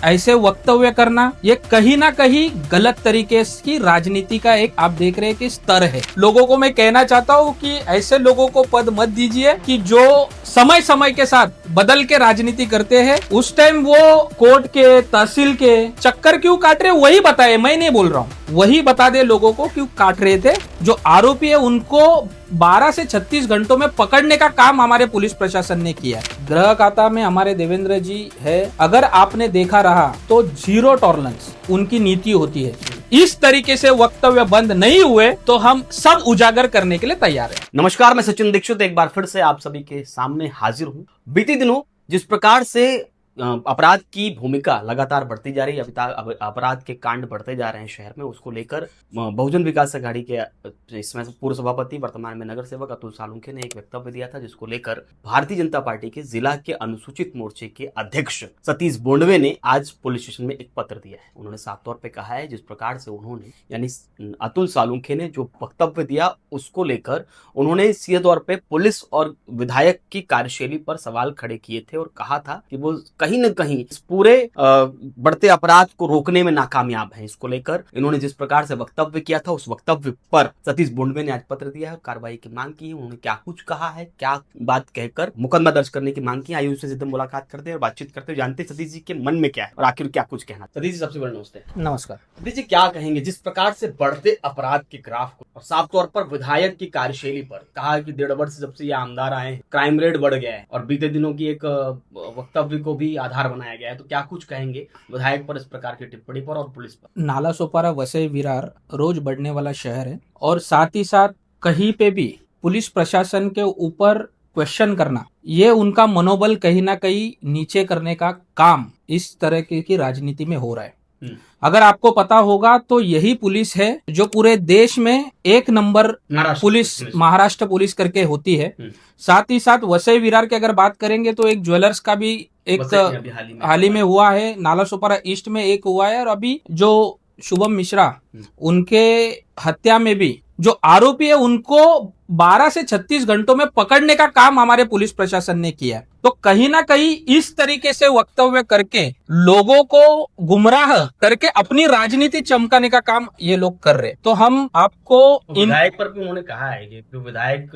ऐसे वक्तव्य करना ये कहीं ना कहीं गलत तरीके की राजनीति का एक आप देख रहे हैं कि स्तर है। लोगों को मैं कहना चाहता हूँ कि ऐसे लोगों को पद मत दीजिए कि जो समय समय के साथ बदल के राजनीति करते हैं। उस टाइम वो कोर्ट के तहसील के चक्कर क्यों काट रहे वही बताए, मैं नहीं बोल रहा हूँ, वही बता दे लोगों को क्यों काट रहे थे। जो आरोपी है उनको 12 से 36 घंटों में पकड़ने का काम हमारे पुलिस प्रशासन ने किया है। गृह खाता में हमारे देवेंद्र जी है, अगर आपने देखा रहा तो जीरो टॉलरेंस उनकी नीति होती है। इस तरीके से वक्तव्य बंद नहीं हुए तो हम सब उजागर करने के लिए तैयार हैं। नमस्कार, मैं सचिन दीक्षित एक बार फिर से आप सभी के सामने हाजिर हूं। बीते दिनों जिस प्रकार से अपराध की भूमिका लगातार बढ़ती जा रही है, अपराध के कांड बढ़ते जा रहे हैं शहर में, उसको लेकर बहुजन विकास अघाड़ी के इसमें पूर्व सभापति वर्तमान में नगर सेवक अतुल सालुंखे ने एक वक्तव्य दिया था, जिसको लेकर भारतीय जनता पार्टी के जिला के अनुसूचित मोर्चे के अध्यक्ष सतीश बोंडवे ने आज पुलिस स्टेशन में एक पत्र दिया है। उन्होंने साफ तौर पर कहा है जिस प्रकार से उन्होंने यानी अतुल सालुंखे ने जो वक्तव्य दिया उसको लेकर उन्होंने सीधे तौर पर पुलिस और विधायक की कार्यशैली पर सवाल खड़े किए थे और कहा था कि वो कहीं न कहीं इस पूरे बढ़ते अपराध को रोकने में नाकामयाब है। इसको लेकर इन्होंने जिस प्रकार से वक्तव्य किया था उस वक्तव्य पर सतीश बोंडवे ने आज पत्र दिया है, कार्रवाई की मांग की है। उन्होंने क्या कुछ कहा है, क्या बात कहकर मुकदमा दर्ज करने की मांग की। आइए उससे सीधे मुलाकात करते हैं और बातचीत करते हैं, जानते हैं सतीश जी के मन में क्या है और आखिर क्या कुछ कहना। सतीश जी सबसे बड़े नमस्ते। नमस्कार। सतीश जी क्या कहेंगे जिस प्रकार से बढ़ते अपराध के ग्राफ को और साफ तौर पर विधायक की कार्यशैली पर कहा कि 1.5 वर्ष से जब से ये आमदार आए क्राइम रेट बढ़ गया है और बीते दिनों की एक वक्तव्य को भी आधार बनाया गया है, तो क्या कुछ कहेंगे विधायक पर इस प्रकार की टिप्पणी पर और पुलिस पर। नाला सोपारा वसई विरार रोज बढ़ने वाला शहर है और साथ ही साथ कहीं पे भी पुलिस प्रशासन के ऊपर क्वेश्चन करना, ये उनका मनोबल कहीं ना कहीं नीचे करने का काम इस तरह की राजनीति में हो रहा है। अगर आपको पता होगा तो यही पुलिस है जो पूरे देश में 1 नंबर पुलिस महाराष्ट्र पुलिस करके होती है। साथ ही साथ वसई विरार की अगर बात करेंगे तो एक ज्वेलर्स का भी एक हाल ही में हुआ है, नाला सोपारा ईस्ट में एक हुआ है और अभी जो शुभम मिश्रा उनके हत्या में भी जो आरोपी है उनको 12 से 36 घंटों में पकड़ने का काम हमारे पुलिस प्रशासन ने किया। तो कहीं ना कहीं इस तरीके से वक्तव्य करके लोगों को गुमराह करके अपनी राजनीति चमकाने का काम ये लोग कर रहे। तो हम आपको विधायक पर भी उन्होंने कहा है कि जो विधायक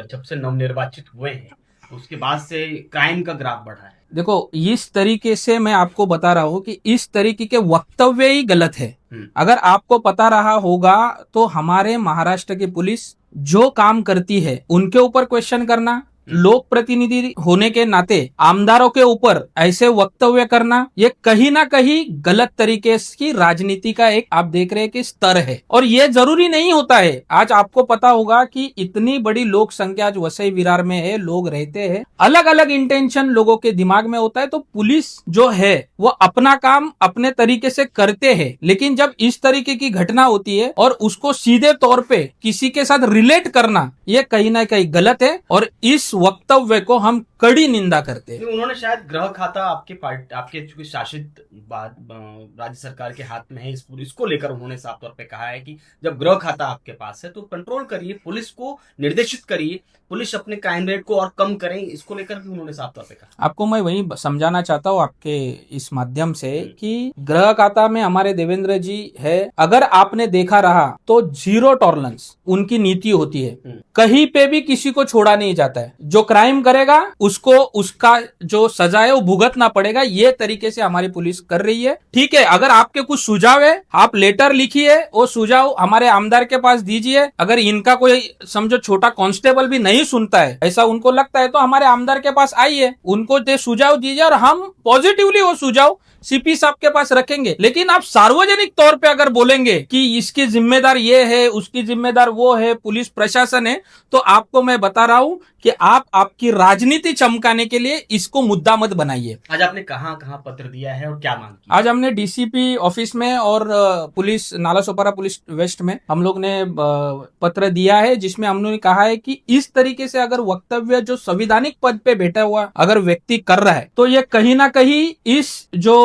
जब से नवनिर्वाचित हुए हैं उसके बाद से क्राइम का ग्राफ बढ़ा है। देखो, इस तरीके से मैं आपको बता रहा हूँ कि इस तरीके के वक्तव्य ही गलत है। अगर आपको पता रहा होगा तो हमारे महाराष्ट्र की पुलिस जो काम करती है उनके ऊपर क्वेश्चन करना, लोक प्रतिनिधि होने के नाते आमदारों के ऊपर ऐसे वक्तव्य करना, ये कहीं ना कहीं गलत तरीके की राजनीति का एक आप देख रहे हैं कि स्तर है। और ये जरूरी नहीं होता है। आज आपको पता होगा कि इतनी बड़ी लोक संख्या आज वसई विरार में है, लोग रहते हैं, अलग अलग इंटेंशन लोगों के दिमाग में होता है। तो पुलिस जो है वो अपना काम अपने तरीके से करते हैं, लेकिन जब इस तरीके की घटना होती है और उसको सीधे तौर पे किसी के साथ रिलेट करना, ये कहीं ना कहीं गलत है और इस वक्तव्य को हम कड़ी निंदा करते हैं। उन्होंने शायद गृह खाता आपके चूंकि शासित राज्य सरकार के हाथ में है, इसको लेकर उन्होंने साफ तौर पे कहा है कि जब गृह खाता आपके पास है तो कंट्रोल करिए, पुलिस को निर्देशित करिए, पुलिस अपने क्राइम रेट को और कम करें। इसको लेकर भी उन्होंने साफ तौर पे कहा। आपको मैं वही समझाना चाहता हूँ आपके इस माध्यम से कि गृह खाता में हमारे देवेंद्र जी है, अगर आपने देखा रहा तो जीरो टॉलरेंस उनकी नीति होती है। कहीं पे भी किसी को छोड़ा नहीं जाता है। जो क्राइम करेगा उसको उसका जो सजा है वो भुगतना पड़ेगा। ये तरीके से हमारी पुलिस कर रही है। ठीक है, अगर आपके कुछ सुझाव है आप लेटर लिखिए, वो सुझाव हमारे आमदार के पास दीजिए। अगर इनका कोई समझो छोटा कांस्टेबल भी नहीं सुनता है, ऐसा उनको लगता है, तो हमारे आमदार के पास आइए, उनको सुझाव दीजिए और हम पॉजिटिवली वो सुझाव सीपी साहब के पास रखेंगे। लेकिन आप सार्वजनिक तौर पे अगर बोलेंगे कि इसकी जिम्मेदार ये है, उसकी जिम्मेदार वो है, पुलिस प्रशासन है, तो आपको मैं बता रहा हूं कि आप आपकी राजनीति चमकाने के लिए इसको मुद्दा मत बनाइए। आज आपने कहां पत्र दिया है और क्या मांग की? आज हमने डीसीपी ऑफिस में और police Nala Sopara police waste में हम लोग ने पत्र दिया है, जिसमें हमने कहा है कि इस तरीके से अगर वक्तव्य जो संवैधानिक पद पे बैठा हुआ अगर व्यक्ति कर रहा है तो ये कहीं ना कहीं इस जो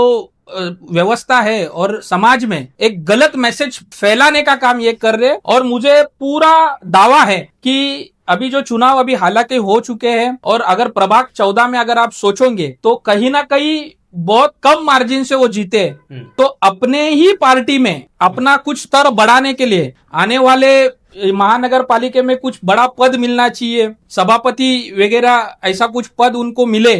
व्यवस्था है और समाज में एक गलत मैसेज फैलाने का काम ये कर रहे हैं। और मुझे पूरा दावा है कि अभी जो चुनाव अभी हालांकि हो चुके हैं और अगर प्रभाग 14 में अगर आप सोचोगे तो कहीं ना कहीं बहुत कम मार्जिन से वो जीते, तो अपने ही पार्टी में अपना कुछ स्तर बढ़ाने के लिए आने वाले महानगर पालिका में कुछ बड़ा पद मिलना चाहिए, सभापति वगैरह ऐसा कुछ पद उनको मिले,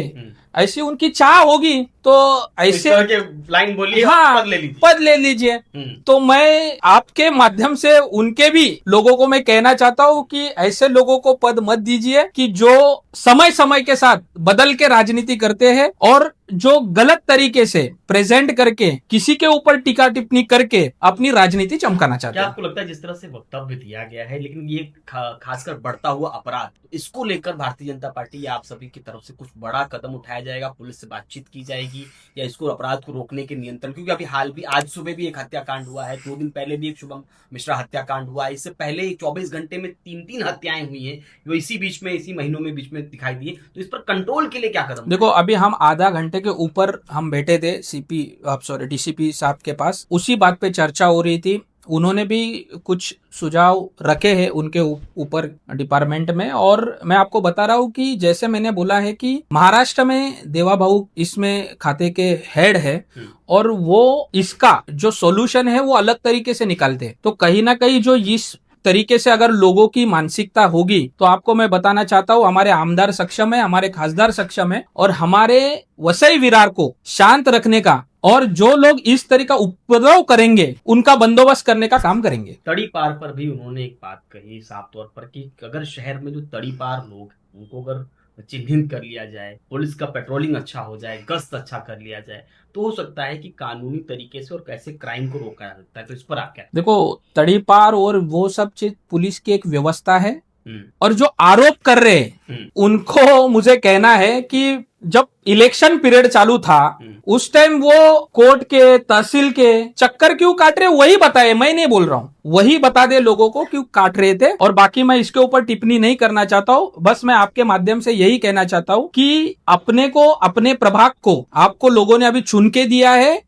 ऐसी उनकी चाह होगी तो ऐसे लाइन बोलिए, हाँ, पद ले लीजिए। तो मैं आपके माध्यम से उनके भी लोगों को मैं कहना चाहता हूं कि ऐसे लोगों को पद मत दीजिए कि जो समय समय के साथ बदल के राजनीति करते हैं और जो गलत तरीके से प्रेजेंट करके किसी के ऊपर टीका टिप्पणी करके अपनी राजनीति चमकाना चाहते हैं। क्या आपको लगता है जिस तरह से वक्तव्य दिया गया है, लेकिन ये खासकर बढ़ता हुआ अपराध, इसको लेकर भारतीय जनता पार्टी या आप सभी की तरफ से कुछ बड़ा कदम उठाया जाएगा, पुलिस से बातचीत की जाएगी या इसको अपराध को रोकने के नियंत्रण, क्योंकि अभी हाल भी आज सुबह भी एक हत्याकांड हुआ है, 2 दिन पहले भी एक शुभम मिश्रा हत्याकांड हुआ है, इससे पहले 24 घंटे में 3 हत्याएं हुई हैं जो इसी बीच में, इसी महीनों में बीच में दिखाई दी। तो इस पर कंट्रोल के लिए क्या कदम? देखो, अभी हम आधा घंटे के ऊपर हम बैठे थे डीसीपी साहब के पास, उसी बात पे चर्चा हो रही थी। उन्होंने भी कुछ सुझाव रखे हैं उनके ऊपर डिपार्टमेंट में, और मैं आपको बता रहा हूँ कि जैसे मैंने बोला है कि महाराष्ट्र में देवा भाऊ इसमें खाते के हेड है और वो इसका जो सॉल्यूशन है वो अलग तरीके से निकालते हैं। तो कहीं ना कहीं जो इस तरीके से अगर लोगों की मानसिकता होगी तो आपको मैं बताना चाहता हूँ हमारे आमदार सक्षम है, हमारे खासदार सक्षम है और हमारे वसई विरार को शांत रखने का और जो लोग इस तरह का उपद्रव करेंगे उनका बंदोबस्त करने का काम करेंगे। तड़ीपार पर भी उन्होंने एक बात कही साफ तौर पर कि अगर शहर में जो तड़ीपार लोग उनको अगर चिन्हित कर लिया जाए, पुलिस का पेट्रोलिंग अच्छा हो जाए, गश्त अच्छा कर लिया जाए, तो हो सकता है कि कानूनी तरीके से और कैसे क्राइम को रोका जा सकता है। तो इस पर आप क्या? देखो, तड़ीपार और वो सब चीज पुलिस की एक व्यवस्था है और जो आरोप कर रहे हैं उनको मुझे कहना है कि जब इलेक्शन पीरियड चालू था उस टाइम वो कोर्ट के, तहसील के चक्कर क्यों काट रहे वही बताए, मैं नहीं बोल रहा हूँ, वही बता दे लोगों को क्यों काट रहे थे। और बाकी मैं इसके ऊपर टिप्पणी नहीं करना चाहता हूँ, बस मैं आपके माध्यम से यही कहना चाहता हूँ कि अपने को, अपने प्रभाग को आपको लोगों ने अभी चुन के दिया है,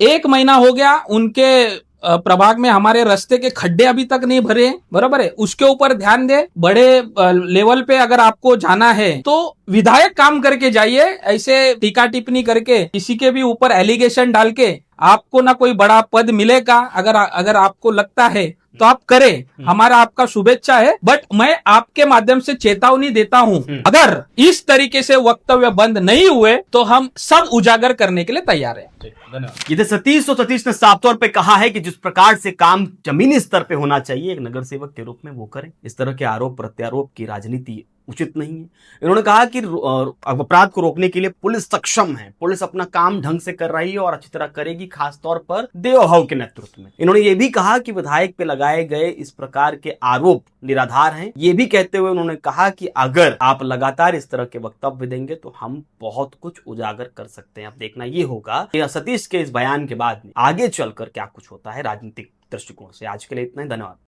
1 महीना हो गया उनके प्रभाग में हमारे रास्ते के खड्डे अभी तक नहीं भरे, बराबर है, उसके ऊपर ध्यान दे। बड़े लेवल पे अगर आपको जाना है तो विधायक काम करके जाइए, ऐसे टीका टिप्पणी करके किसी के भी ऊपर एलिगेशन डाल के आपको ना कोई बड़ा पद मिलेगा। अगर आपको लगता है तो आप करें, हमारा आपका शुभेच्छा है, बट मैं आपके माध्यम से चेतावनी देता हूं, अगर इस तरीके से वक्तव्य बंद नहीं हुए तो हम सब उजागर करने के लिए तैयार हैं। धन्यवाद। ये थे सतीश। तो सतीश ने साफ तौर पे कहा है कि जिस प्रकार से काम जमीनी स्तर पे होना चाहिए एक नगर सेवक के रूप में वो करें, इस तरह के आरोप प्रत्यारोप की राजनीति उचित नहीं है। इन्होंने कहा कि अपराध को रोकने के लिए पुलिस सक्षम है, पुलिस अपना काम ढंग से कर रही है और अच्छी तरह करेगी, खासतौर पर देवभाव के नेतृत्व में। इन्होंने ये भी कहा कि विधायक पे लगाए गए इस प्रकार के आरोप निराधार हैं। ये भी कहते हुए उन्होंने कहा कि अगर आप लगातार इस तरह के वक्तव्य देंगे तो हम बहुत कुछ उजागर कर सकते हैं। अब देखना ये होगा कि सतीश के इस बयान के बाद आगे चलकर क्या कुछ होता है राजनीतिक दृष्टिकोण से। आज के लिए इतना ही, धन्यवाद।